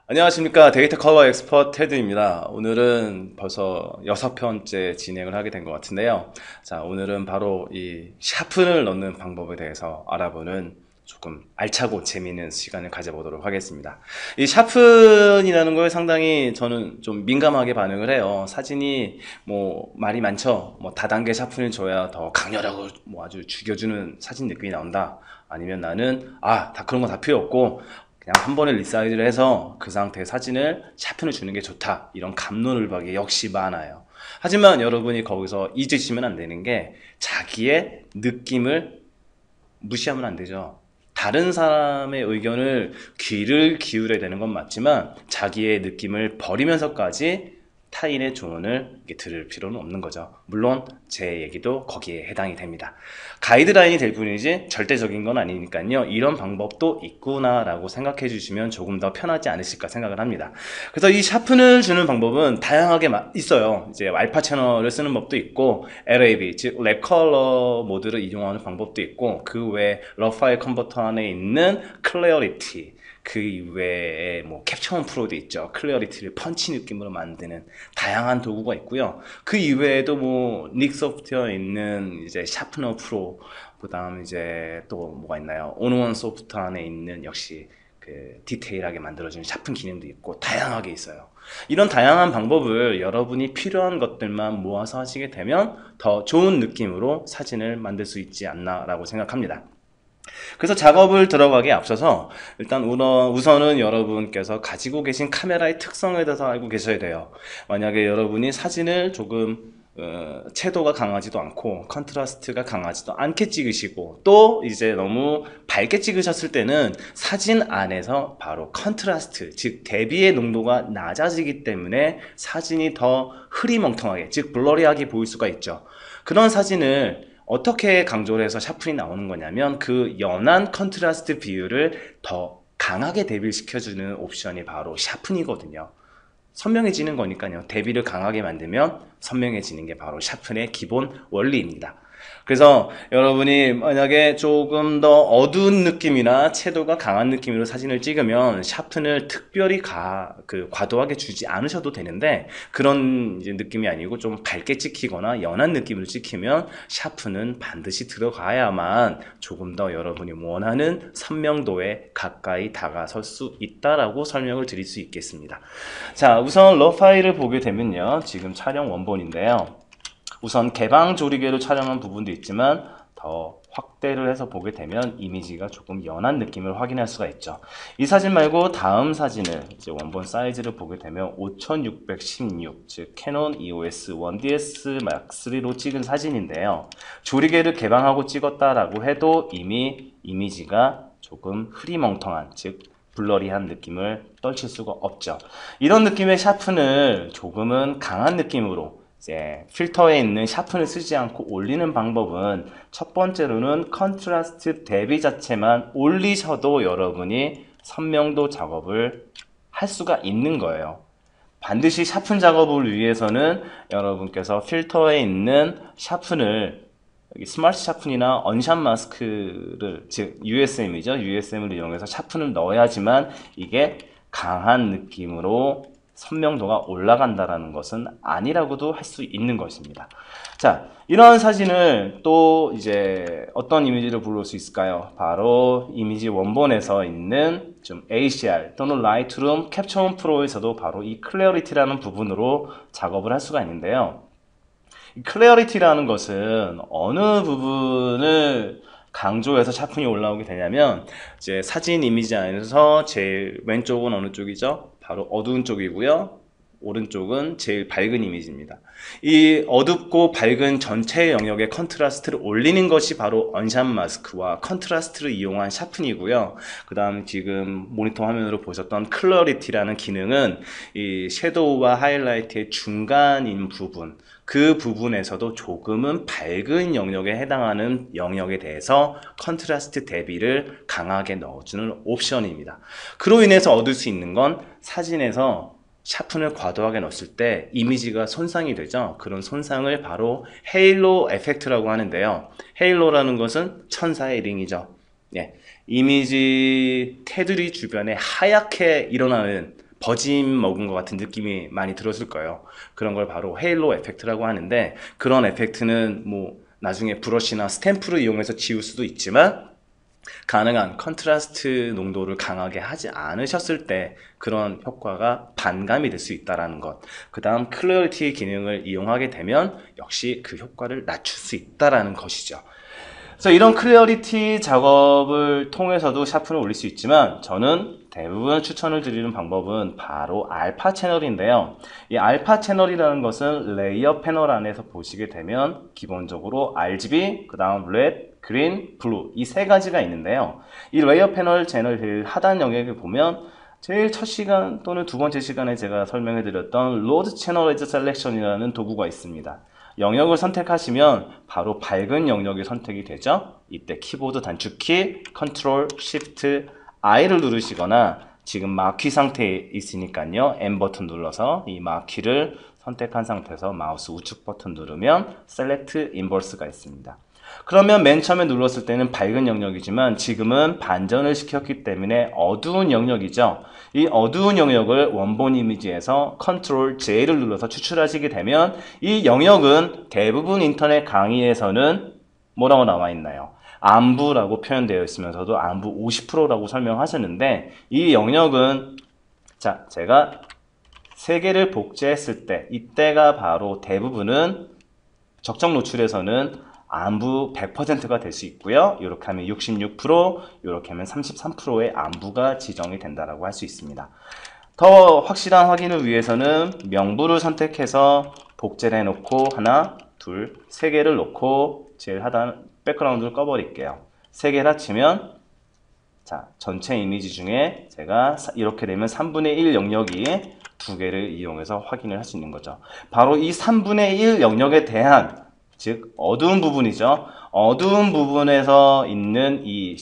안녕하십니까. 데이터 컬러 엑스퍼트 테드입니다. 오늘은 벌써 6편째 진행을 하게 된 것 같은데요. 자, 오늘은 바로 이 샤픈을 넣는 방법에 대해서 알아보는 조금 알차고 재미있는 시간을 가져보도록 하겠습니다. 이 샤픈이라는 거에 상당히 저는 좀 민감하게 반응을 해요. 사진이 뭐 말이 많죠. 뭐 다단계 샤픈을 줘야 더 강렬하고 뭐 아주 죽여주는 사진 느낌이 나온다. 아니면 나는 다 그런 거 다 필요 없고 그냥 한 번에 리사이즈를 해서 그 상태의 사진을 샤픈을 주는 게 좋다. 이런 갑론을박이 역시 많아요. 하지만 여러분이 거기서 잊으시면 안 되는 게 자기의 느낌을 무시하면 안 되죠. 다른 사람의 의견을 귀를 기울여야 되는 건 맞지만 자기의 느낌을 버리면서까지 타인의 조언을 들을 필요는 없는 거죠. 물론 제 얘기도 거기에 해당이 됩니다. 가이드라인이 될 뿐이지 절대적인 건 아니니까요. 이런 방법도 있구나라고 생각해 주시면 조금 더 편하지 않으실까 생각을 합니다. 그래서 이 샤픈을 주는 방법은 다양하게 있어요. 이제 알파 채널을 쓰는 법도 있고 LAB, 즉 랩 컬러 모드를 이용하는 방법도 있고 그 외에 러브 파일 컨버터 안에 있는 클래리티, 그 이외에 뭐 캡처원 프로도 있죠. 클래리티를 펀치 느낌으로 만드는 다양한 도구가 있고요. 그 이외에도 뭐 닉 소프트웨어에 있는 이제 샤프너 프로, 그다음 이제 또 뭐가 있나요? 온원 소프트 안에 있는 역시 그 디테일하게 만들어주는 샤픈 기능도 있고 다양하게 있어요. 이런 다양한 방법을 여러분이 필요한 것들만 모아서 하시게 되면 더 좋은 느낌으로 사진을 만들 수 있지 않나 라고 생각합니다. 그래서 작업을 들어가기에 앞서서 일단 우선은 여러분께서 가지고 계신 카메라의 특성에 대해서 알고 계셔야 돼요. 만약에 여러분이 사진을 조금 채도가 강하지도 않고 컨트라스트가 강하지도 않게 찍으시고 또 이제 너무 밝게 찍으셨을 때는 사진 안에서 바로 컨트라스트, 즉 대비의 농도가 낮아지기 때문에 사진이 더 흐리멍텅하게, 즉 블러리하게 보일 수가 있죠. 그런 사진을 어떻게 강조를 해서 샤픈이 나오는 거냐면 그 연한 컨트라스트 비율을 더 강하게 대비를 시켜주는 옵션이 바로 샤픈이거든요. 선명해지는 거니까요. 대비를 강하게 만들면 선명해지는 게 바로 샤픈의 기본 원리입니다. 그래서 여러분이 만약에 조금 더 어두운 느낌이나 채도가 강한 느낌으로 사진을 찍으면 샤픈을 특별히 과도하게 주지 않으셔도 되는데 그런 이제 느낌이 아니고 좀 밝게 찍히거나 연한 느낌으로 찍히면 샤픈은 반드시 들어가야만 조금 더 여러분이 원하는 선명도에 가까이 다가설 수 있다라고 설명을 드릴 수 있겠습니다. 자, 우선 러 파일을 보게 되면요. 지금 촬영 원본인데요. 우선 개방 조리개로 촬영한 부분도 있지만 더 확대를 해서 보게 되면 이미지가 조금 연한 느낌을 확인할 수가 있죠. 이 사진 말고 다음 사진을 이제 원본 사이즈를 보게 되면 5616, 즉 캐논 EOS 1DS Mark III로 찍은 사진인데요. 조리개를 개방하고 찍었다라고 해도 이미 이미지가 조금 흐리멍텅한, 즉 블러리한 느낌을 떨칠 수가 없죠. 이런 느낌의 샤픈을 조금은 강한 느낌으로 이제 필터에 있는 샤픈을 쓰지 않고 올리는 방법은 첫 번째로는 컨트라스트 대비 자체만 올리셔도 여러분이 선명도 작업을 할 수가 있는 거예요. 반드시 샤픈 작업을 위해서는 여러분께서 필터에 있는 샤픈을 여기 스마트 샤픈이나 언샷 마스크를, 즉 USM이죠. USM을 이용해서 샤픈을 넣어야지만 이게 강한 느낌으로 선명도가 올라간다라는 것은 아니라고도 할 수 있는 것입니다. 자, 이러한 사진을 또 이제 어떤 이미지를 부를 수 있을까요? 바로 이미지 원본에서 있는 좀 ACR 또는 라이트룸 캡처원 프로에서도 바로 이 클래리티라는 부분으로 작업을 할 수가 있는데요. 클래리티라는 것은 어느 부분을 강조해서 샤픈이 올라오게 되냐면 이제 사진 이미지 안에서 제일 왼쪽은 어느 쪽이죠? 바로 어두운 쪽이고요. 오른쪽은 제일 밝은 이미지입니다. 이 어둡고 밝은 전체 영역의 컨트라스트를 올리는 것이 바로 언샷 마스크와 컨트라스트를 이용한 샤픈이고요. 그 다음 지금 모니터 화면으로 보셨던 클래리티라는 기능은 이 섀도우와 하이라이트의 중간인 부분, 그 부분에서도 조금은 밝은 영역에 해당하는 영역에 대해서 컨트라스트 대비를 강하게 넣어주는 옵션입니다. 그로 인해서 얻을 수 있는 건 사진에서 샤픈을 과도하게 넣었을 때 이미지가 손상이 되죠. 그런 손상을 바로 헤일로 에펙트라고 하는데요. 헤일로라는 것은 천사의 링이죠. 예, 이미지 테두리 주변에 하얗게 일어나는 버짐 먹은 것 같은 느낌이 많이 들었을 거예요. 그런 걸 바로 헤일로 에펙트라고 하는데, 그런 에펙트는 뭐 나중에 브러쉬나 스탬프를 이용해서 지울 수도 있지만 가능한 컨트라스트 농도를 강하게 하지 않으셨을 때 그런 효과가 반감이 될 수 있다는 것. 그 다음 클래리티 기능을 이용하게 되면 역시 그 효과를 낮출 수 있다는 것이죠. 그래서 이런 클래리티 작업을 통해서도 샤픈을 올릴 수 있지만, 저는 대부분 추천을 드리는 방법은 바로 알파 채널인데요. 이 알파 채널이라는 것은 레이어 패널 안에서 보시게 되면 기본적으로 RGB, 그 다음 레드, 그린, 블루 이 세 가지가 있는데요. 이 레이어 패널 채널 제일 하단 영역에 보면 제일 첫 시간 또는 두 번째 시간에 제가 설명해 드렸던 로드 채널 셀렉션이라는 도구가 있습니다. 영역을 선택하시면 바로 밝은 영역이 선택이 되죠. 이때 키보드 단축키 컨트롤 쉬프트 I를 누르시거나 지금 마키 상태에 있으니까요, M 버튼 눌러서 이 마키를 선택한 상태에서 마우스 우측 버튼 누르면 셀렉트 인버스가 있습니다. 그러면 맨 처음에 눌렀을 때는 밝은 영역이지만 지금은 반전을 시켰기 때문에 어두운 영역이죠. 이 어두운 영역을 원본 이미지에서 컨트롤 J를 눌러서 추출하시게 되면 이 영역은 대부분 인터넷 강의에서는 뭐라고 나와 있나요? 암부라고 표현되어 있으면서도 암부 50%라고 설명하셨는데, 이 영역은 자, 제가 3개를 복제했을 때 이때가 바로 대부분은 적정 노출에서는 암부 100%가 될 수 있고요. 이렇게 하면 66%, 이렇게 하면 33%의 암부가 지정이 된다라고 할 수 있습니다. 더 확실한 확인을 위해서는 명부를 선택해서 복제를 해놓고 하나, 둘, 3개를 놓고 제일 하단 백그라운드를 꺼버릴게요. 3개를 합치면 자, 전체 이미지 중에 제가 이렇게 되면 3분의 1 영역이 2개를 이용해서 확인을 할 수 있는 거죠. 바로 이 3분의 1 영역에 대한, 즉 어두운 부분이죠. 어두운 부분에서 있는 이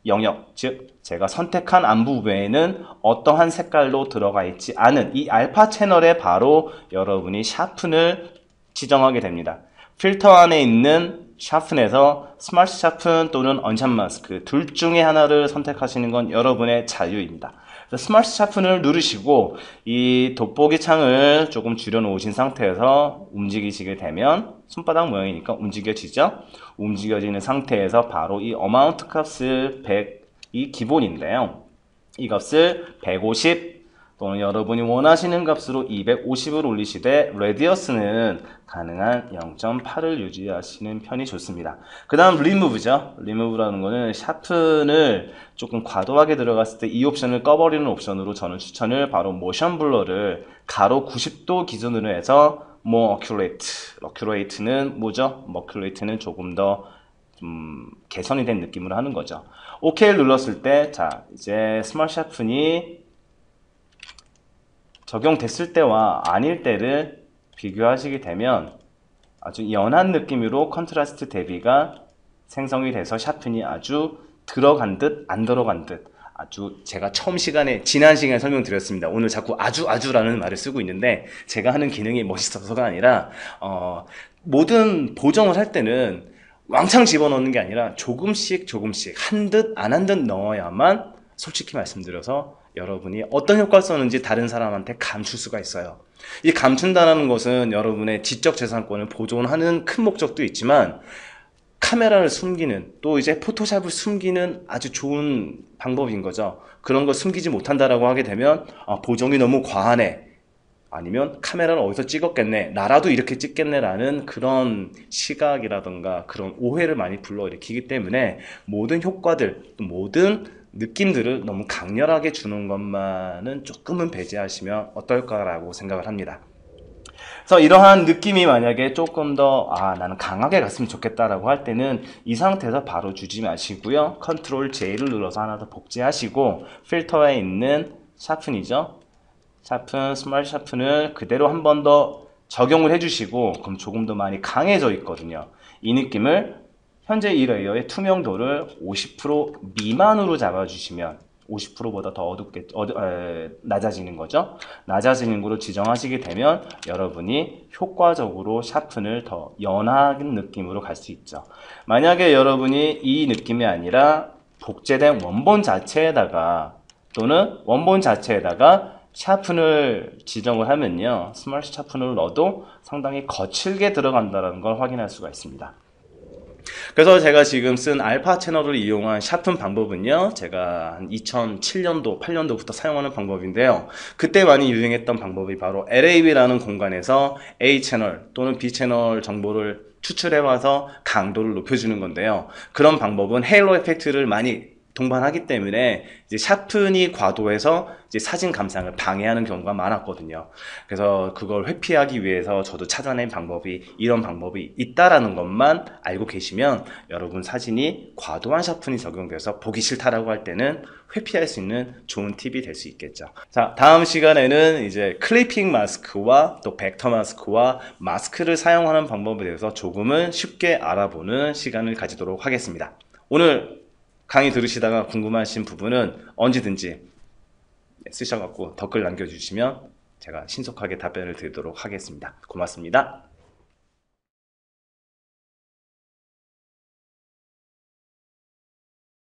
영역, 즉 제가 선택한 안부 외에는 어떠한 색깔로 들어가 있지 않은 이 알파 채널에 바로 여러분이 샤픈을 지정하게 됩니다. 필터 안에 있는 샤픈에서 스마트 샤픈 또는 언샷 마스크 둘 중에 하나를 선택하시는 건 여러분의 자유입니다. 스마트 샤픈을 누르시고 이 돋보기 창을 조금 줄여 놓으신 상태에서 움직이시게 되면 손바닥 모양이니까 움직여지죠. 움직여지는 상태에서 바로 이 어마운트 값을 100이 기본인데요. 이 값을 150 또는 여러분이 원하시는 값으로 250을 올리시되 레디어스는 가능한 0.8을 유지하시는 편이 좋습니다. 그 다음 리무브죠. 리무브라는 거는 샤픈을 조금 과도하게 들어갔을 때 이 옵션을 꺼버리는 옵션으로 저는 추천을 바로 모션 블러를 가로 90도 기준으로 해서 어큐레이트는 뭐죠? 어큐레이트는 조금 더 개선이 된 느낌으로 하는 거죠. OK를 눌렀을 때 자, 이제 스마트 샤픈이 적용됐을 때와 아닐 때를 비교하시게 되면 아주 연한 느낌으로 컨트라스트 대비가 생성이 돼서 샤픈이 아주 들어간 듯 안 들어간 듯, 아주 제가 지난 시간에 설명드렸습니다. 오늘 자꾸 아주라는 말을 쓰고 있는데 제가 하는 기능이 멋있어서가 아니라 모든 보정을 할 때는 왕창 집어넣는 게 아니라 조금씩 한 듯 안 한 듯 넣어야만 솔직히 말씀드려서 여러분이 어떤 효과를 썼는지 다른 사람한테 감출 수가 있어요. 이 감춘다는 것은 여러분의 지적재산권을 보존하는 큰 목적도 있지만 카메라를 숨기는, 또 이제 포토샵을 숨기는 아주 좋은 방법인 거죠. 그런 걸 숨기지 못한다라고 하게 되면 보정이 너무 과하네, 아니면 카메라를 어디서 찍었겠네, 나라도 이렇게 찍겠네 라는 그런 시각이라던가 그런 오해를 많이 불러일으키기 때문에 모든 효과들, 모든 느낌들을 너무 강렬하게 주는 것만은 조금은 배제하시면 어떨까라고 생각을 합니다. 그래서 이러한 느낌이 만약에 조금 더 나는 강하게 갔으면 좋겠다라고 할 때는 이 상태에서 바로 주지 마시고요. 컨트롤 J를 눌러서 하나 더 복제하시고 필터에 있는 샤픈이죠. 샤픈, 스마트 샤픈을 그대로 한 번 더 적용을 해주시고, 그럼 조금 더 많이 강해져 있거든요. 이 느낌을 현재 이 레이어의 투명도를 50% 미만으로 잡아주시면 50%보다 더 낮아지는 거죠. 낮아지는 거로 지정하시게 되면 여러분이 효과적으로 샤픈을 더 연한 느낌으로 갈 수 있죠. 만약에 여러분이 이 느낌이 아니라 복제된 원본 자체에다가 또는 원본 자체에다가 샤픈을 지정을 하면요, 스마트 샤픈을 넣어도 상당히 거칠게 들어간다는 걸 확인할 수가 있습니다. 그래서 제가 지금 쓴 알파 채널을 이용한 샤픈 방법은요, 제가 한 2007년도, 8년도부터 사용하는 방법인데요. 그때 많이 유행했던 방법이 바로 LAB라는 공간에서 A 채널 또는 B 채널 정보를 추출해와서 강도를 높여주는 건데요. 그런 방법은 헤일로 에펙트를 많이 동반하기 때문에 이제 샤픈이 과도해서 이제 사진 감상을 방해하는 경우가 많았거든요. 그래서 그걸 회피하기 위해서 저도 찾아낸 방법이 이런 방법이 있다라는 것만 알고 계시면 여러분 사진이 과도한 샤픈이 적용돼서 보기 싫다라고 할 때는 회피할 수 있는 좋은 팁이 될 수 있겠죠. 자, 다음 시간에는 이제 클리핑 마스크와 또 벡터 마스크와 마스크를 사용하는 방법에 대해서 조금은 쉽게 알아보는 시간을 가지도록 하겠습니다. 오늘 강의 들으시다가 궁금하신 부분은 언제든지 쓰셔갖고 댓글 남겨주시면 제가 신속하게 답변을 드리도록 하겠습니다. 고맙습니다.